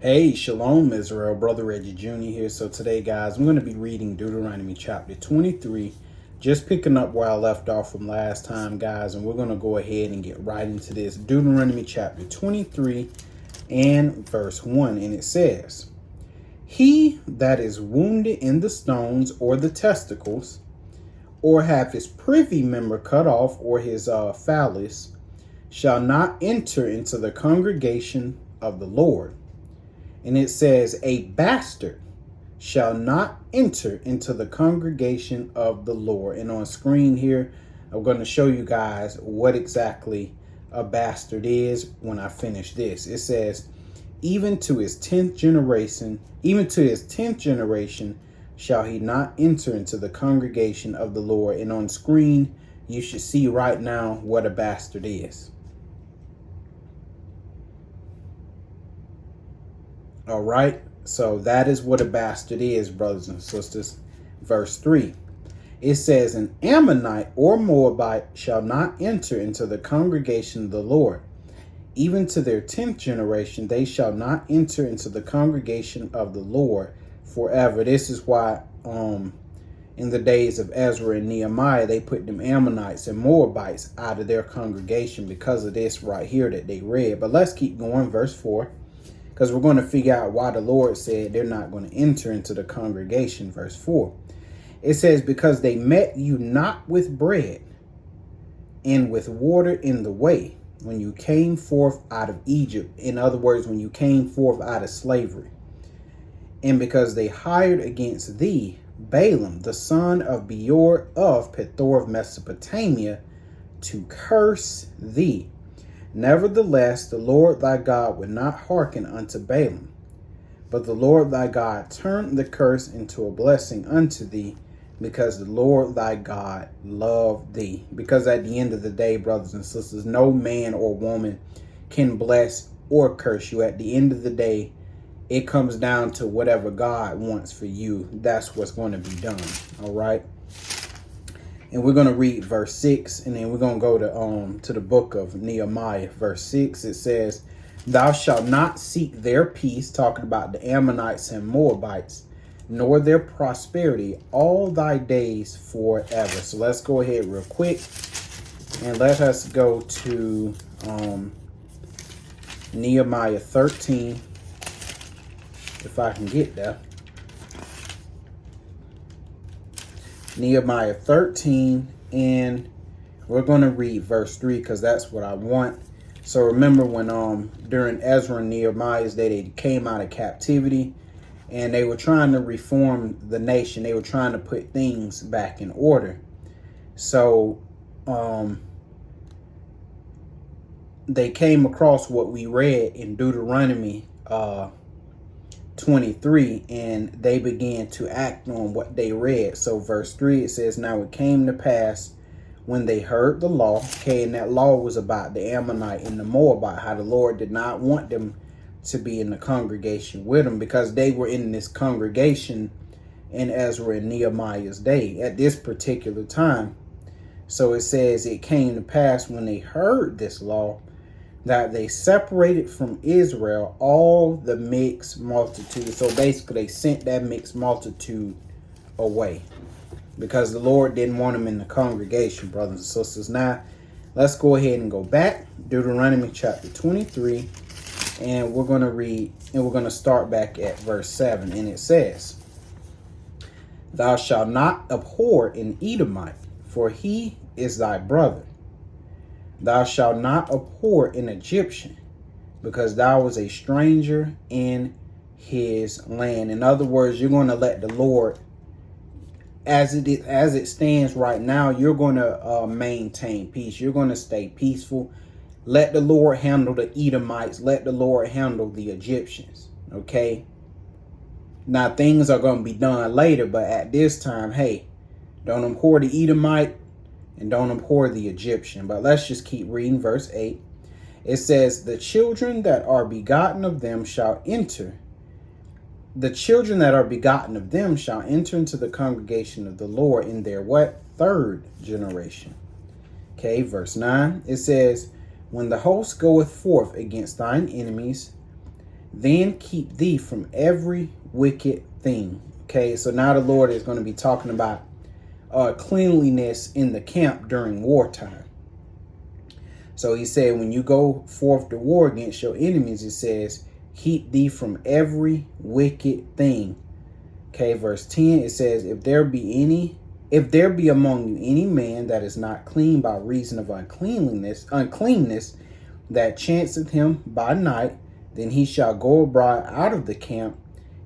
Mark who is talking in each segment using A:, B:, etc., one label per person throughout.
A: Hey, Shalom Israel, Brother Reggie Jr. here. So today, guys, I'm going to be reading Deuteronomy Chapter 23, just picking up where I left off from last time, guys, and we're going to go ahead and get right into this. Deuteronomy Chapter 23 and verse 1, and it says, "He that is wounded in the stones or the testicles, or have his privy member cut off, or his phallus, shall not enter into the congregation of the Lord." And it says, "A bastard shall not enter into the congregation of the Lord." And on screen here, I'm going to show you guys what exactly a bastard is when I finish this. It says, even to his 10th generation shall he not enter into the congregation of the Lord. And on screen, you should see right now what a bastard is. All right, so that is what a bastard is, brothers and sisters. Verse 3, it says, "An Ammonite or Moabite shall not enter into the congregation of the Lord. Even to their 10th generation, they shall not enter into the congregation of the Lord forever." This is why in the days of Ezra and Nehemiah, they put them Ammonites and Moabites out of their congregation because of this right here that they read. But let's keep going, verse 4. Because we're going to figure out why the Lord said they're not going to enter into the congregation. Verse 4. It says, "Because they met you not with bread and with water in the way, when you came forth out of Egypt." In other words, when you came forth out of slavery. "And because they hired against thee Balaam, the son of Beor of Pethor of Mesopotamia, to curse thee. Nevertheless, the Lord thy God would not hearken unto Balaam, but the Lord thy God turned the curse into a blessing unto thee, because the Lord thy God loved thee." Because at the end of the day, brothers and sisters, no man or woman can bless or curse you. At the end of the day, it comes down to whatever God wants for you. That's what's going to be done. All right. And we're going to read verse 6, and then we're going to go to the book of Nehemiah. Verse 6, it says, "Thou shalt not seek their peace," talking about the Ammonites and Moabites, "nor their prosperity all thy days forever." So let's go ahead real quick, and let us go to Nehemiah 13, if I can get there. Nehemiah 13, and we're going to read verse 3 because that's what I want. So remember when during Ezra and Nehemiah's day, they came out of captivity and they were trying to reform the nation. They were trying to put things back in order. So they came across what we read in Deuteronomy 23, and they began to act on what they read. So verse 3, it says, "Now it came to pass when they heard the law," okay, and that law was about the Ammonite and the Moabite, how the Lord did not want them to be in the congregation with them, because they were in this congregation in Ezra and Nehemiah's day at this particular time. So it says, "It came to pass when they heard this law, that they separated from Israel all the mixed multitude." So basically, they sent that mixed multitude away because the Lord didn't want them in the congregation, brothers and sisters. Now, let's go ahead and go back. Deuteronomy chapter 23, and we're going to read, and we're going to start back at verse 7. And it says, "Thou shalt not abhor an Edomite, for he is thy brother. Thou shalt not abhor an Egyptian, because thou was a stranger in his land." In other words, you're going to let the Lord, as it stands right now, you're going to maintain peace. You're going to stay peaceful. Let the Lord handle the Edomites. Let the Lord handle the Egyptians. Okay. Now things are going to be done later, but at this time, hey, don't abhor the Edomite and don't abhor the Egyptian. But let's just keep reading verse 8. It says, "The children that are begotten of them shall enter. The children that are begotten of them shall enter into the congregation of the Lord in their" what? "Third generation." Okay, verse 9. It says, "When the host goeth forth against thine enemies, Then keep thee from every wicked thing. Okay, so now the Lord is going to be talking about cleanliness in the camp during wartime. So he said, when you go forth to war against your enemies, it says, keep thee from every wicked thing. Okay, verse 10, it says, if there be among you any man that is not clean by reason of uncleanness that chanceth him by night, then he shall go abroad out of the camp.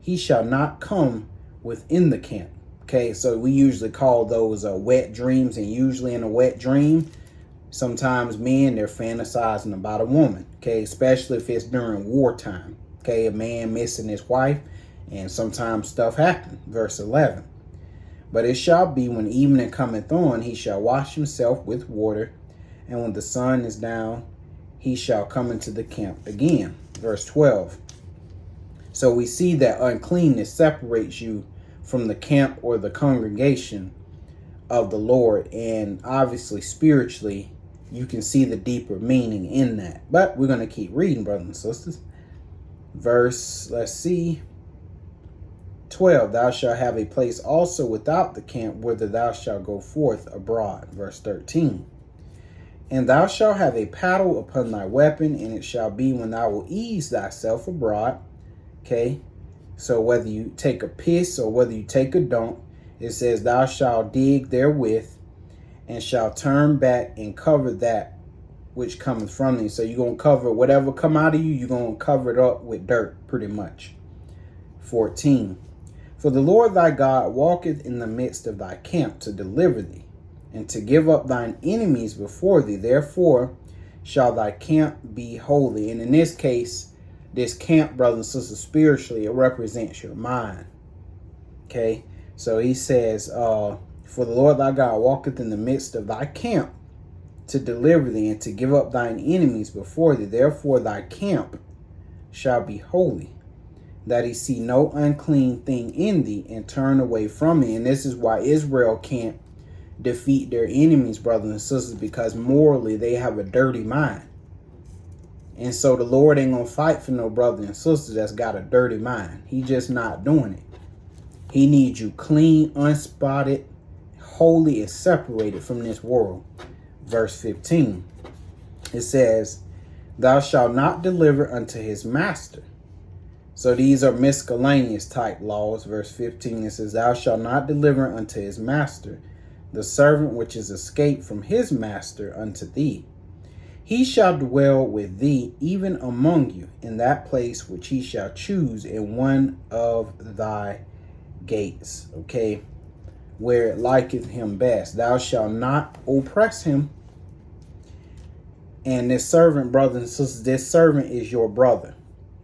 A: He shall not come within the camp. Okay, so we usually call those wet dreams, and usually in a wet dream, sometimes men, they're fantasizing about a woman. Okay, especially if it's during wartime. Okay, a man missing his wife, and sometimes stuff happens. Verse 11. But it shall be when evening cometh on, he shall wash himself with water, and when the sun is down, he shall come into the camp again. Verse 12. So we see that uncleanness separates you from the camp or the congregation of the Lord. And obviously, spiritually, you can see the deeper meaning in that. But we're going to keep reading, brothers and sisters. Verse, let's see, 12. Thou shalt have a place also without the camp, whither thou shalt go forth abroad. Verse 13. And thou shalt have a paddle upon thy weapon, and it shall be when thou wilt ease thyself abroad. Okay, so whether you take a piss or whether you take a dump, it says thou shalt dig therewith, and shall turn back and cover that which cometh from thee. So you're going to cover whatever come out of you, you're going to cover it up with dirt, pretty much. 14. For the Lord thy God walketh in the midst of thy camp to deliver thee, and to give up thine enemies before thee. Therefore shall thy camp be holy. And in this case, this camp, brothers and sisters, spiritually, it represents your mind. Okay, so he says, for the Lord thy God walketh in the midst of thy camp to deliver thee, and to give up thine enemies before thee. Therefore thy camp shall be holy, that he see no unclean thing in thee, and turn away from thee. And this is why Israel can't defeat their enemies, brothers and sisters, because morally they have a dirty mind. And so the Lord ain't gonna fight for no brother and sister that's got a dirty mind. He just not doing it. He needs you clean, unspotted, holy, and separated from this world. Verse 15. It says, thou shalt not deliver unto his master. So these are miscellaneous type laws. Verse 15, it says, thou shalt not deliver unto his master the servant which is escaped from his master unto thee. He shall dwell with thee, even among you, in that place which he shall choose in one of thy gates. Okay, where it liketh him best. Thou shalt not oppress him. And this servant, brothers and sisters, this servant is your brother.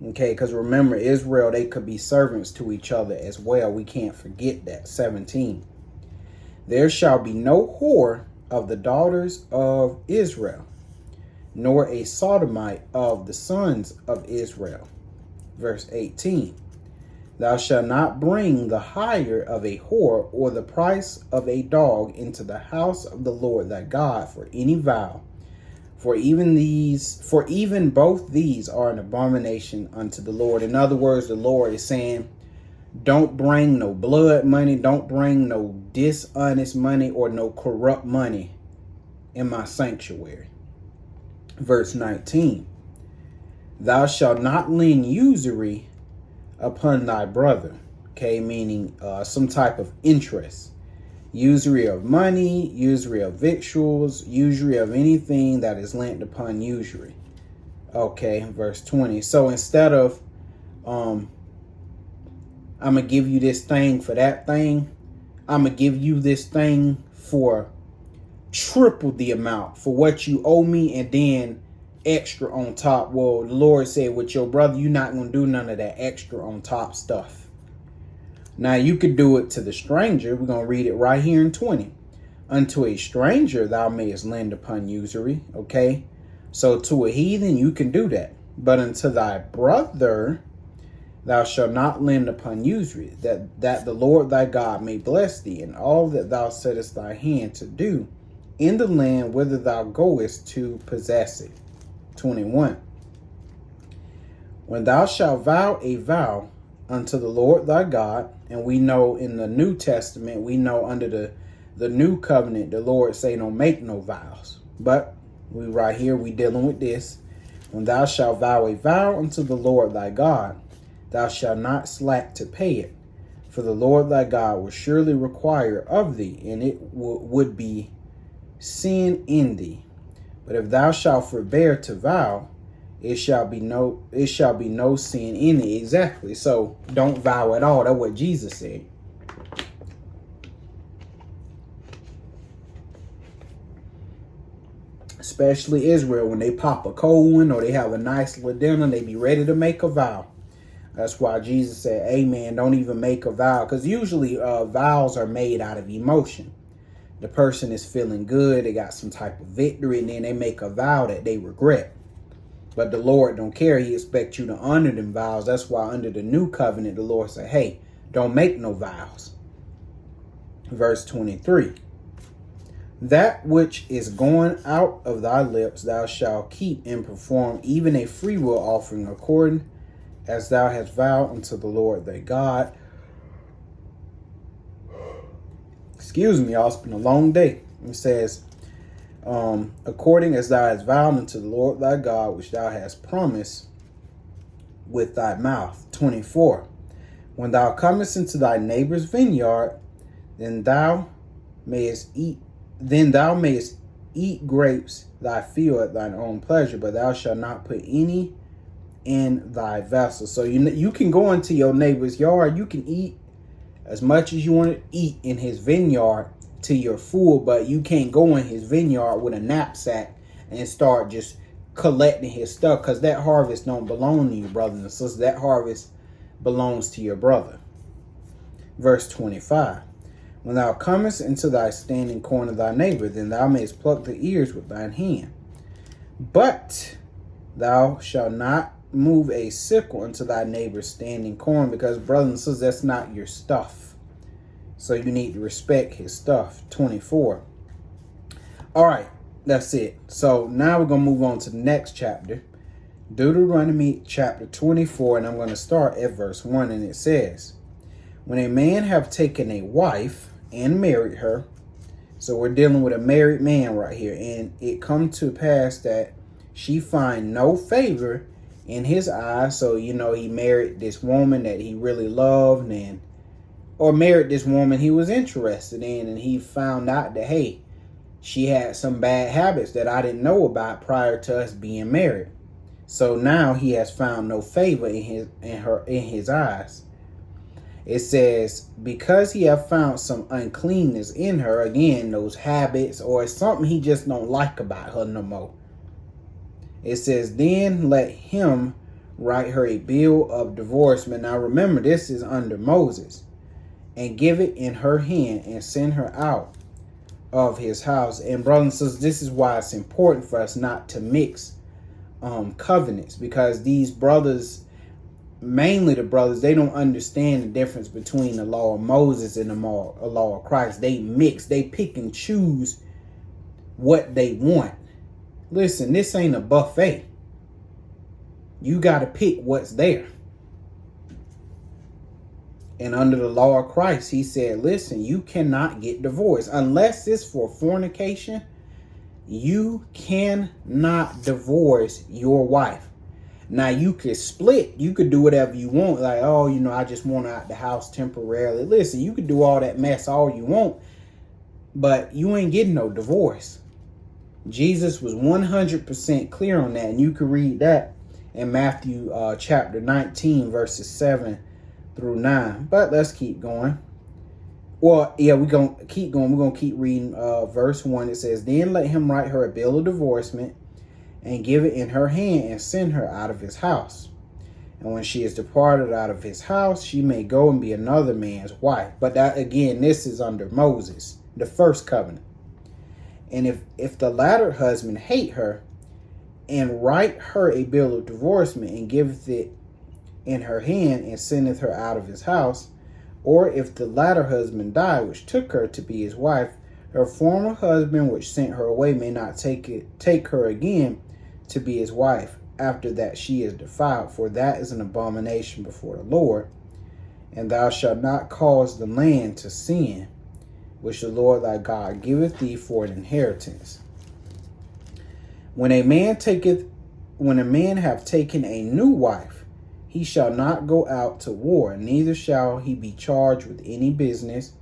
A: Okay, because remember, Israel, they could be servants to each other as well. We can't forget that. 17. There shall be no whore of the daughters of Israel, nor a sodomite of the sons of Israel. Verse 18. Thou shalt not bring the hire of a whore or the price of a dog into the house of the Lord thy God for any vow. For even both these are an abomination unto the Lord. In other words, the Lord is saying, don't bring no blood money, don't bring no dishonest money or no corrupt money in my sanctuary. Verse 19. Thou shalt not lend usury upon thy brother. Okay, meaning some type of interest. Usury of money, usury of victuals, usury of anything that is lent upon usury. Okay, verse 20. So instead of I'm gonna give you this thing for that thing, I'm gonna give you this thing for triple the amount for what you owe me, and then extra on top. Well, the Lord said with your brother, you're not gonna do none of that extra on top stuff. Now you could do it to the stranger. We're going to read it right here in 20. Unto a stranger thou mayest lend upon usury. Okay. So to a heathen you can do that. But unto thy brother thou shalt not lend upon usury, that the Lord thy God may bless thee in all that thou settest thy hand to do in the land whither thou goest to possess it. 21. When thou shalt vow a vow unto the Lord thy God, and we know in the New Testament, we know under the new covenant, the Lord say don't make no vows. But we right here, we dealing with this. When thou shalt vow a vow unto the Lord thy God, thou shalt not slack to pay it. For the Lord thy God will surely require of thee, and it would be sin in thee. But if thou shalt forbear to vow, it shall be no sin in thee. Exactly. So don't vow at all. That's what Jesus said. Especially Israel, when they pop a cold one or they have a nice little dinner, they be ready to make a vow. That's why Jesus said, amen, don't even make a vow. Because usually vows are made out of emotion. The person is feeling good, they got some type of victory, and then they make a vow that they regret. But the Lord don't care. He expects you to honor them vows. That's why under the new covenant, the Lord said, hey, don't make no vows. Verse 23. That which is going out of thy lips thou shalt keep and perform, even a freewill offering, according as thou hast vowed unto the Lord thy God. Excuse me, y'all, it's been a long day. It says, according as thou hast vowed unto the Lord thy God, which thou hast promised with thy mouth. 24. When thou comest into thy neighbor's vineyard, then thou mayest eat grapes thy field at thine own pleasure, but thou shalt not put any in thy vessel. So you can go into your neighbor's yard, you can eat as much as you want to eat in his vineyard till you're full, but you can't go in his vineyard with a knapsack and start just collecting his stuff, because that harvest don't belong to you, brothers and sisters. That harvest belongs to your brother. Verse 25. When thou comest into thy standing corn of thy neighbor, then thou mayest pluck the ears with thine hand. But thou shalt not move a sickle into thy neighbor's standing corn, because, brothers and sisters, that's not your stuff. So you need to respect his stuff. 24. All right, that's it. So now we're going to move on to the next chapter. Deuteronomy chapter 24, and I'm going to start at verse 1, and it says, when a man have taken a wife and married her, so we're dealing with a married man right here, and it come to pass that she find no favor in his eyes. So, he married this woman that he really loved, or married this woman he was interested in, and he found out that, hey, she had some bad habits that I didn't know about prior to us being married. So now he has found no favor in his eyes. It says, because he have found some uncleanness in her, again, those habits, or it's something he just don't like about her no more. It says, then let him write her a bill of divorcement. Now remember, this is under Moses. And give it in her hand and send her out of his house. And brothers and sisters, this is why it's important for us not to mix covenants, because these brothers, mainly the brothers, they don't understand the difference between the law of Moses and the law of Christ. They mix, they pick and choose what they want. Listen, this ain't a buffet. You got to pick what's there. And under the law of Christ, he said, listen, you cannot get divorced unless it's for fornication. You cannot divorce your wife. Now, you could split. You could do whatever you want. Like, oh, I just want her out the house temporarily. Listen, you could do all that mess all you want, but you ain't getting no divorce. Jesus was 100% clear on that. And you can read that in Matthew chapter 19, verses 7 through 9. But let's keep going. Well, yeah, we're going to keep going. We're going to keep reading verse 1. It says, then let him write her a bill of divorcement and give it in her hand and send her out of his house. And when she is departed out of his house, she may go and be another man's wife. But that, again, this is under Moses, the first covenant. And if the latter husband hate her and write her a bill of divorcement and giveth it in her hand and sendeth her out of his house, or if the latter husband die, which took her to be his wife, her former husband, which sent her away, may not take her again to be his wife after that she is defiled, for that is an abomination before the Lord. And thou shalt not cause the land to sin, which the Lord thy God giveth thee for an inheritance. When a man have taken a new wife, he shall not go out to war, neither shall he be charged with any business,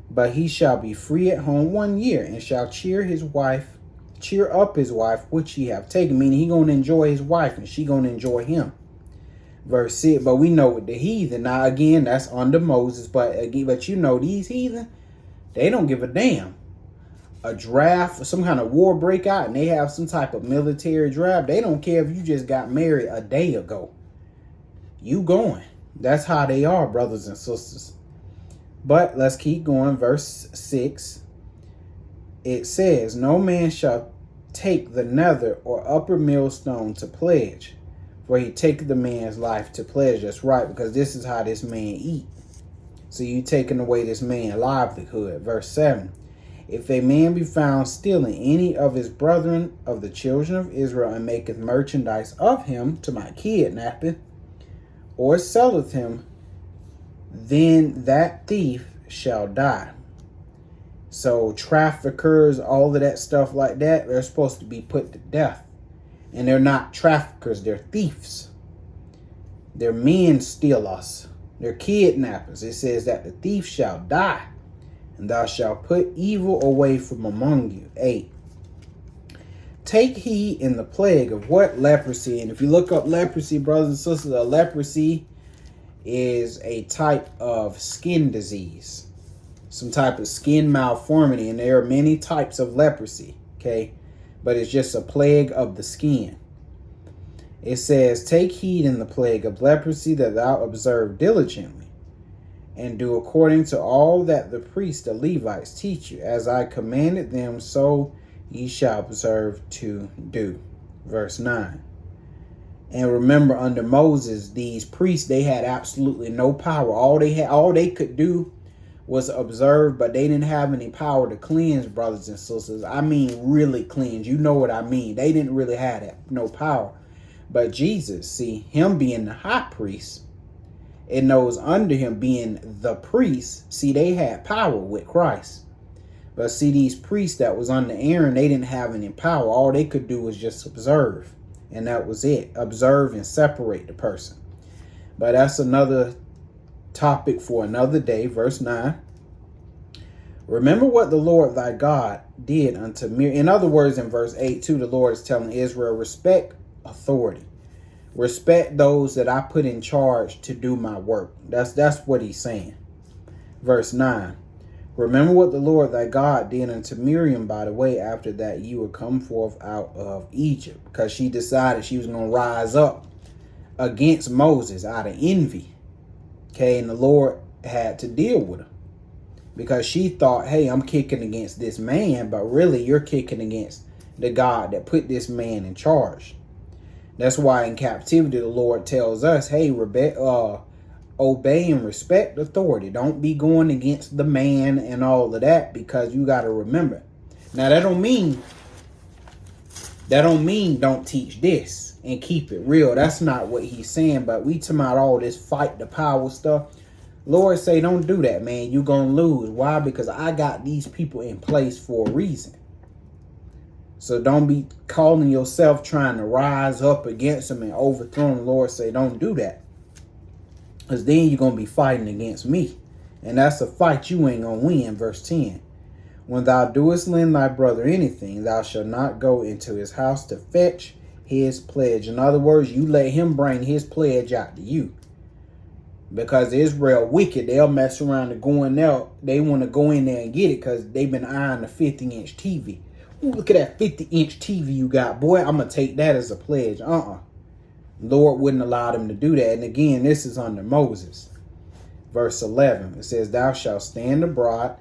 A: but he shall be free at home 1 year, and shall cheer up his wife which he have taken. Meaning he gonna enjoy his wife, and she gonna enjoy him. Verse 6. But we know with the heathen, now again, that's under Moses, but you know these heathen, they don't give a damn. A draft, some kind of war break out, and they have some type of military draft. They don't care if you just got married a day ago. You going. That's how they are, brothers and sisters. But let's keep going. Verse 6. It says, no man shall take the nether or upper millstone to pledge, for he taketh the man's life to pledge. That's right, because this is how this man eat. So you taking away this man's livelihood. Verse 7. If a man be found stealing any of his brethren of the children of Israel, and maketh merchandise of him to my kidnapping, or selleth him, then that thief shall die. So traffickers, all of that stuff like that, they're supposed to be put to death. And they're not traffickers, they're thieves. They're men stealers. They're kidnappers. It says that the thief shall die, and thou shalt put evil away from among you. 8. Take heed in the plague of what? Leprosy. And if you look up leprosy, brothers and sisters, a leprosy is a type of skin disease, some type of skin malformity, and there are many types of leprosy, okay? But it's just a plague of the skin. It says, take heed in the plague of leprosy, that thou observe diligently, and do according to all that the priests, the Levites, teach you. As I commanded them, so ye shall observe to do. Verse 9. And remember, under Moses, these priests, they had absolutely no power. All they could do was observe, but they didn't have any power to cleanse, brothers and sisters. I mean, really cleanse. You know what I mean. They didn't really have no power. But Jesus, see, him being the high priest, and those under him being the priests, see, they had power with Christ. But see, these priests that was under Aaron, they didn't have any power. All they could do was just observe. And that was it. Observe and separate the person. But that's another topic for another day. Verse 9. Remember what the Lord thy God did unto Miriam. In other words, in verse 8 too, the Lord is telling Israel, respect authority. Respect those that I put in charge to do my work. That's what he's saying. Verse 9. Remember what the Lord thy God did unto Miriam by the way after that you were come forth out of Egypt. Because she decided she was going to rise up against Moses out of envy. Okay, and the Lord had to deal with her. Because she thought, hey, I'm kicking against this man. But really, you're kicking against the God that put this man in charge. That's why in captivity, the Lord tells us, hey, obey and respect authority. Don't be going against the man and all of that, because you got to remember. Now, that don't mean don't teach this and keep it real. That's not what he's saying. But we talking about all this fight the power stuff. Lord say, don't do that, man. You're going to lose. Why? Because I got these people in place for a reason. So don't be calling yourself trying to rise up against them and overthrow them. The Lord say, don't do that. Because then you're going to be fighting against me. And that's a fight you ain't going to win. Verse 10. When thou doest lend thy brother anything, thou shalt not go into his house to fetch his pledge. In other words, you let him bring his pledge out to you. Because Israel wicked, they'll mess around and go in there. They want to go in there and get it because they've been eyeing the 50-inch TV. Ooh, look at that 50-inch TV you got. Boy, I'm going to take that as a pledge. Lord wouldn't allow them to do that. And again, this is under Moses. Verse 11, it says, thou shalt stand abroad,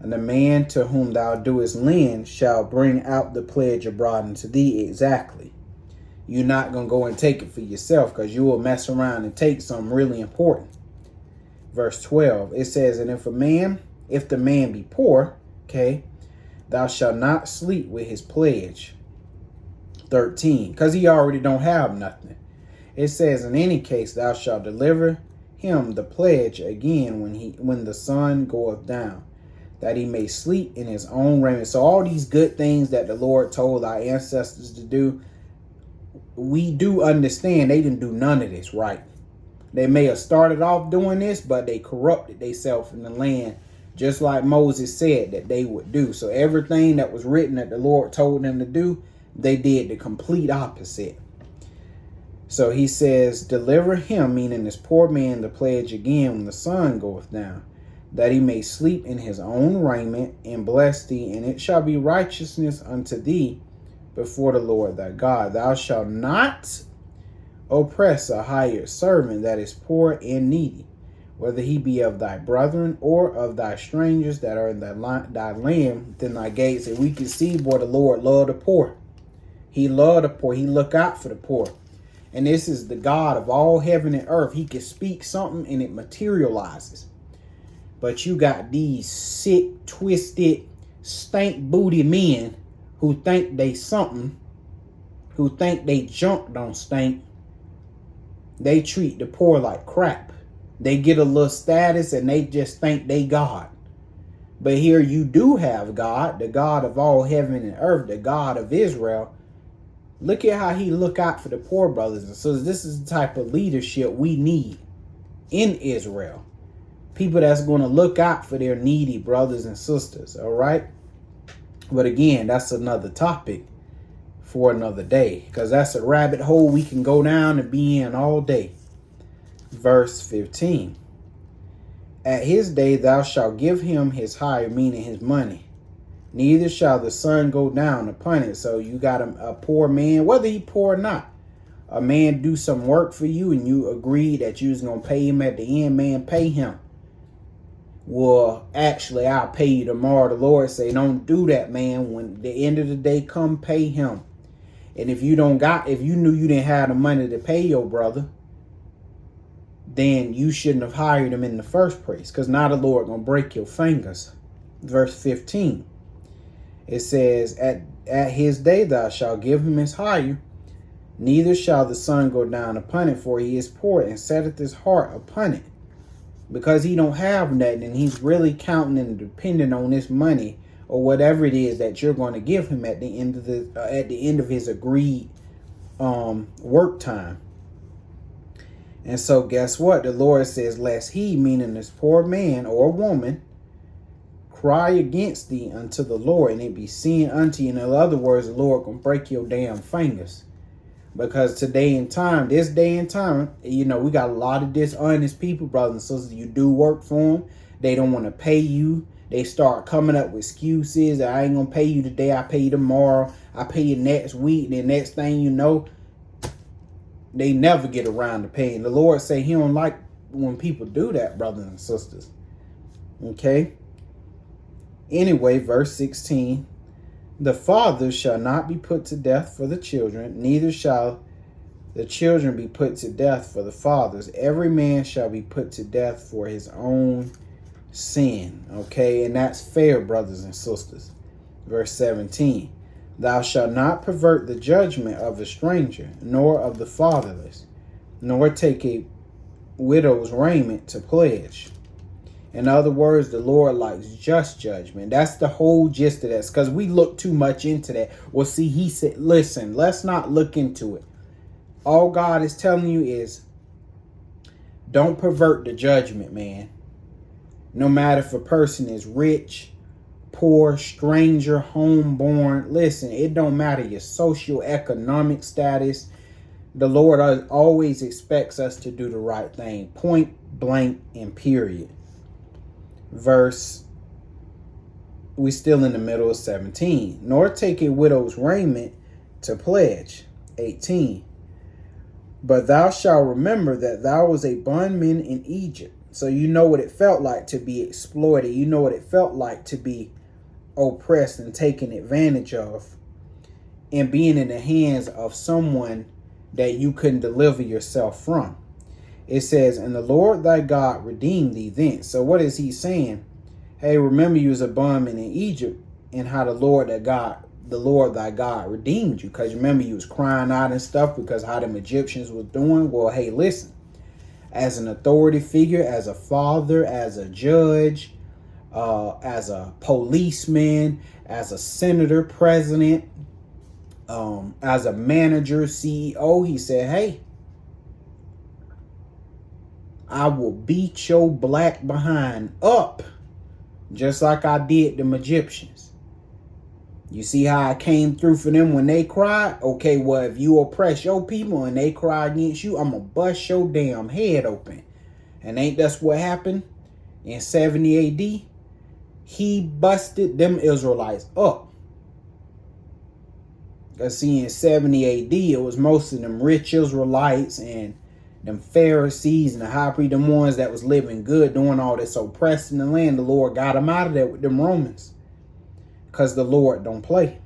A: and the man to whom thou doest lend shall bring out the pledge abroad unto thee. Exactly. You're not going to go and take it for yourself, because you will mess around and take something really important. Verse 12, it says, and if the man be poor, okay, thou shalt not sleep with his pledge. 13, because he already don't have nothing. It says, in any case, thou shalt deliver him the pledge again when the sun goeth down, that he may sleep in his own raiment. So all these good things that the Lord told our ancestors to do, we do understand they didn't do none of this right. They may have started off doing this, but they corrupted themselves in the land, just like Moses said that they would do. So everything that was written that the Lord told them to do, they did the complete opposite. So he says, deliver him, meaning this poor man, the pledge again when the sun goeth down, that he may sleep in his own raiment, and bless thee, and it shall be righteousness unto thee before the Lord thy God. Thou shalt not oppress a hired servant that is poor and needy, whether he be of thy brethren or of thy strangers that are in thy land within thy gates. And we can see, boy, the Lord loved the poor. He loved the poor. He look out for the poor. And this is the God of all heaven and earth. He can speak something and it materializes. But you got these sick, twisted, stank booty men who think they something, who think they junk don't stink. They treat the poor like crap. They get a little status and they just think they God. But here you do have God, the God of all heaven and earth, the God of Israel. Look at how he look out for the poor, brothers and sisters. This is the type of leadership we need in Israel. People that's going to look out for their needy brothers and sisters, all right? But again, that's another topic for another day, because that's a rabbit hole we can go down and be in all day. Verse 15. At his day thou shalt give him his hire, meaning his money. Neither shall the sun go down upon it. So you got a poor man, whether he poor or not. A man do some work for you and you agree that you was going to pay him at the end, man, pay him. Well, actually, I'll pay you tomorrow. The Lord say, don't do that, man. When the end of the day come, pay him. And if you knew you didn't have the money to pay your brother, then you shouldn't have hired him in the first place, because now the Lord going to break your fingers. Verse 15. It says, at his day thou shalt give him his hire, neither shall the sun go down upon it, for he is poor and setteth his heart upon it. Because he don't have nothing and he's really counting and depending on this money or whatever it is that you're going to give him at the end of his agreed work time. And so guess what? The Lord says, lest he, meaning this poor man or woman, cry against thee unto the Lord, and it be seen unto you. In other words, the Lord gonna break your damn fingers. Because this day and time, we got a lot of dishonest people, brothers and sisters. You do work for them, they don't want to pay you. They start coming up with excuses. I ain't gonna pay you today, I pay you tomorrow, I pay you next week. And the next thing you know, they never get around to paying. The Lord say he don't like when people do that, brothers and sisters. Okay. Anyway, verse 16. The fathers shall not be put to death for the children, neither shall the children be put to death for the fathers. Every man shall be put to death for his own sin. Okay, and that's fair, brothers and sisters. Verse 17. Thou shalt not pervert the judgment of a stranger, nor of the fatherless, nor take a widow's raiment to pledge. In other words, the Lord likes just judgment. That's the whole gist of this, because we look too much into that. Well, see, he said, listen, let's not look into it. All God is telling you is don't pervert the judgment, man. No matter if a person is rich, poor, stranger, homeborn. Listen, it don't matter your socioeconomic status. The Lord always expects us to do the right thing. Point blank and period. We still in the middle of 17. Nor take a widow's raiment to pledge. 18. But thou shalt remember that thou was a bondman in Egypt. So you know what it felt like to be exploited. You know what it felt like to be oppressed and taken advantage of, and being in the hands of someone that you couldn't deliver yourself from. It says, and the Lord thy God redeemed thee thence. So what is he saying? Hey, remember you was a bondman in Egypt, and how the Lord that God the Lord thy God redeemed you. Because remember, you was crying out and stuff because how them Egyptians was doing. Well, hey, listen, as an authority figure, as a father, as a judge, as a policeman, as a senator, president, as a manager, CEO, he said, hey, I will beat your black behind up just like I did them Egyptians. You see how I came through for them when they cried? Okay, well, if you oppress your people and they cry against you, I'm going to bust your damn head open. And ain't that's what happened in 70 AD? He busted them Israelites up. Because see, in 70 AD, it was most of them rich Israelites and them Pharisees and the high priest, them ones that was living good, doing all this oppressing the land. The Lord got them out of there with them Romans. Because the Lord don't play.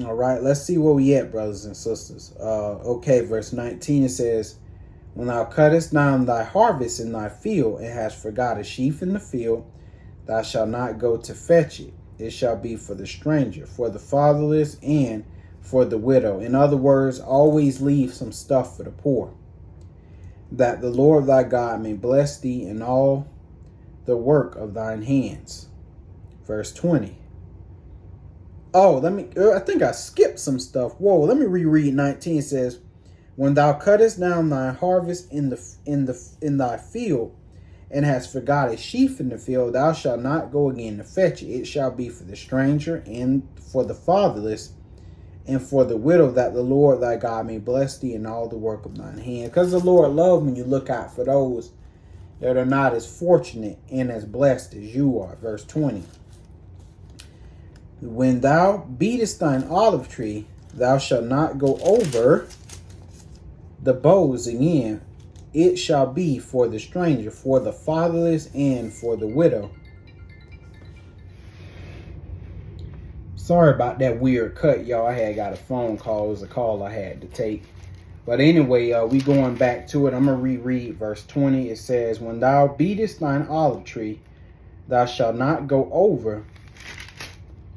A: All right, let's see where we at, brothers and sisters. Okay, verse 19, it says, when thou cuttest down thy harvest in thy field, and hast forgot a sheaf in the field, thou shalt not go to fetch it. It shall be for the stranger, for the fatherless, and for the widow. In other words, always leave some stuff for the poor, that the Lord thy God may bless thee in all the work of thine hands. Verse 20. Oh, I think I skipped some stuff. Whoa, let me reread 19. It says, when thou cuttest down thy harvest in thy field, and hast forgot a sheaf in the field, thou shalt not go again to fetch it. It shall be for the stranger, and for the fatherless, and for the widow, that the Lord thy God may bless thee in all the work of thine hand. Because the Lord loves when you look out for those that are not as fortunate and as blessed as you are. Verse 20. When thou beatest thine olive tree, thou shalt not go over the boughs again. It shall be for the stranger, for the fatherless, and for the widow. Sorry about that weird cut, y'all. I had got a phone call. It was a call I had to take. But anyway, we going back to it. I'm going to reread verse 20. It says, when thou beatest thine olive tree, thou shalt not go over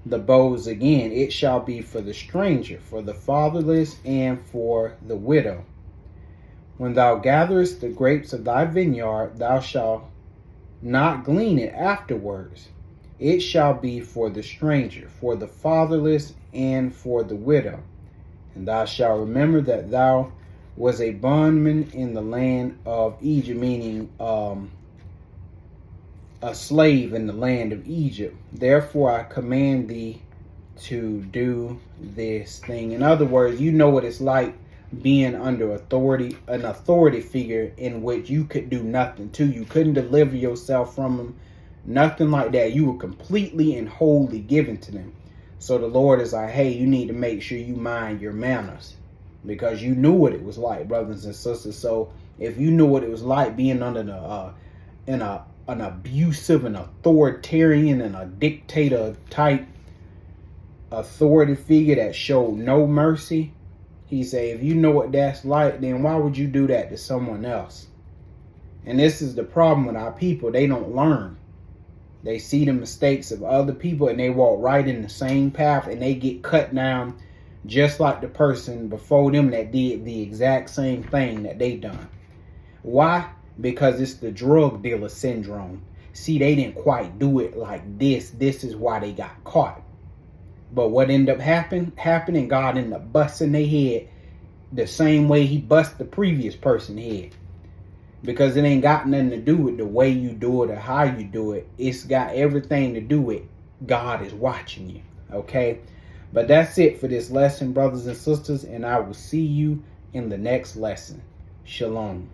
A: the boughs again. It shall be for the stranger, for the fatherless, and for the widow. When thou gatherest the grapes of thy vineyard, thou shalt not glean it afterwards. It shall be for the stranger, for the fatherless, and for the widow. And thou shalt remember that thou was a bondman in the land of Egypt, meaning a slave in the land of Egypt. Therefore I command thee to do this thing. In other words, you know what it's like being under authority, an authority figure in which you could do nothing to. You couldn't deliver yourself from them, nothing like that. You were completely and wholly given to them. So the Lord is like, hey, you need to make sure you mind your manners, because you knew what it was like, brothers and sisters. So if you knew what it was like being under an abusive and authoritarian and a dictator type authority figure that showed no mercy, he said, if you know what that's like, then why would you do that to someone else? And this is the problem with our people. They don't learn. They see the mistakes of other people and they walk right in the same path, and they get cut down just like the person before them that did the exact same thing that they done. Why? Because it's the drug dealer syndrome. See, they didn't quite do it like this. This is why they got caught. But what ended up happening, God ended up busting their head the same way he bust the previous person's head. Because it ain't got nothing to do with the way you do it or how you do it. It's got everything to do with God is watching you. Okay? But that's it for this lesson, brothers and sisters. And I will see you in the next lesson. Shalom.